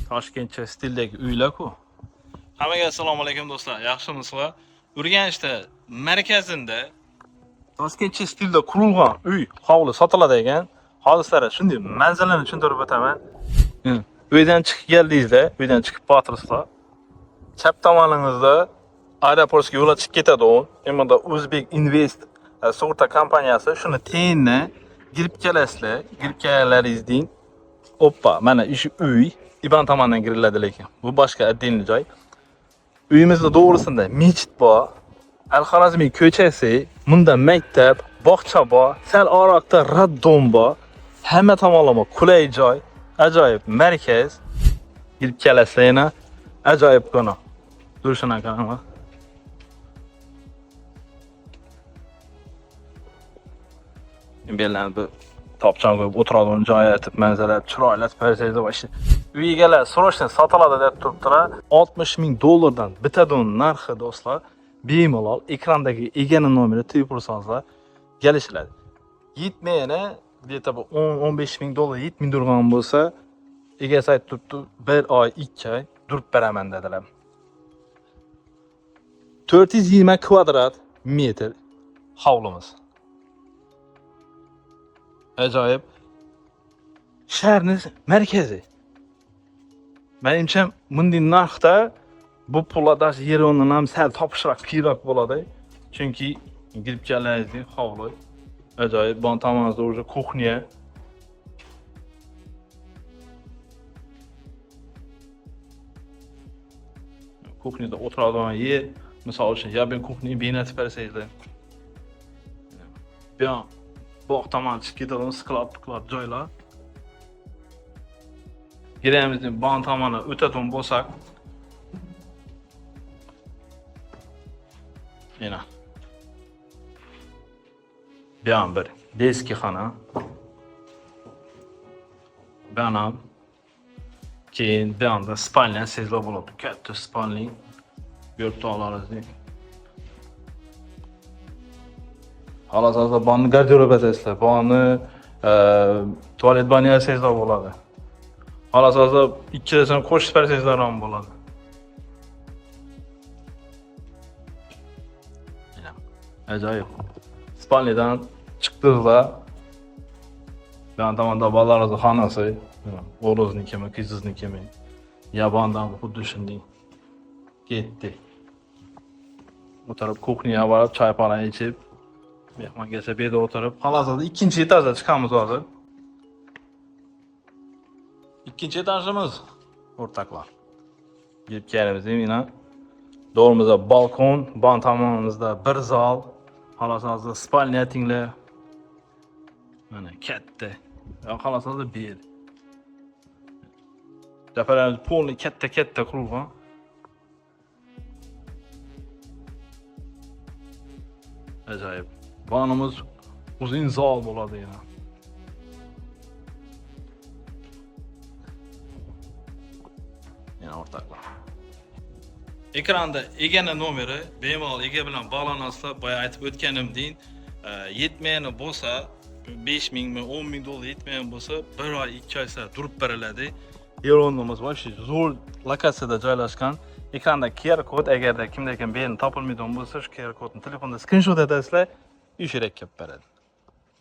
Toshkentcha stildagi uylar-ku. Hammaga assalomu alaykum do'stlar. Yaxshimisizlar? Urganchda markazida Toshkentcha stilda qurilgan uy hovli sotiladi ekan. Hozirlar shunday manzilani tushuntirib o'taman. Uydan chiqib keldingizda, uydan chiqib bo'lasizlar. Chap tomoningizda aeroportga yo'l chiqib ketadi u. Endi O'zbek Invest sug'urta kompaniyasi shuni teyinni girib kelasizlar. Girib kelalaringizdan oppa, mana ish uy IBAN tomonidan giriladi lekin. Bu boshqa отдельный joy. Uyimizda to'g'risida mechit bor. Al-Xorazmiy ko'chasi, bunda maktab, bog'cha bor, sal oraqda raddom bor. Hamma tomonlama qulay joy, ajoyib markaz. Girib kelasizlar yana ajoyib kona. Durishini qaranglar. Bellanib topcham qo'yib o'tiradigan joy aytib, manzara chiroyli paysajda va ish. Uy egalari srochniy sotiladi deb turibdilar. $60,000 dan bitadigan narxi do'stlar. Bemalol ekrandagi egani nomeri tepib ursangizlar kelishiladi. Yetmayana где-то $10-15,000 yetmaydigan bo'lsa, egasi aytib turibdi, 1 oy, 2 oy durib beraman dedilar. 420 kvadrat metr hovlimiz. Ajoyib. Shaharning markazi. Menimcha bunday narxda bu pullarda yer o'rnidan ham sal topishroq qiyroq bo'ladi. Chunki girib kelasizlar hovli. Ajoyib. Bon tomonimizda уже kuxnya. Kuxnyada o'tiradigan yer. Misol uchun, ya ben kuxnyani benatib bersangizlar. Bu bog' tomon chiqib ketadigan sklad joylar. Giramizning bon tomoni o'tadigan bo'lsak, yana bu ham bir deski xona. Bu ham keyin bu yerda spalnya sezla bo'ladi. Katta spalnya. Görüp olarsınız. Hal-hazırda banı garderoba sesler, banı tuvalet banyo sesler bo'ladi. Hal-hazırda ikkilasidan qo'shib bersangizlar ham bo'ladi. Ajoyib. Spalniyadan chiqdingizlar. Ben tomonda bolalarning xonasi, o'g'lingiznikimi, qizingiznikimi, yabandan xuddi shunday ketdi. O'tirib kuxnyaga borib, choypona ichib, mehmongacha berda o'tirib, hozirda ikkinchi etajga chiqamiz hozir. Ikkinchi etajimiz o'rtoqlar. Girib kelamiz, mana do'rimizda balkon, bon tomonimizda bir zal, hozirda spalnya tinglar. Mana katta. Hozirda bir yer. Jafaramiz polni katta qurilgan. Ajoyib. Bonimiz uzun zal bo'ladi yana. Yana o'rtoqlar. Ekranda egani nomeri bemalol ega bilan bog'lanasizlar. Boya aytib o'tganimdek, yetmayani bo'lsa, $5,000 mi, $10,000 yetmagan bo'lsa, 1 oy, 2 oy sira durib beriladi. Yer o'rnimiz va shu zo'r lokatsiyada joylashgan. Ekranda QR kod, agarda kimlarga berini topilmaydigan bo'lsa, shu QR kodni telefonda screenshot etasizlar, ish kelib beradi.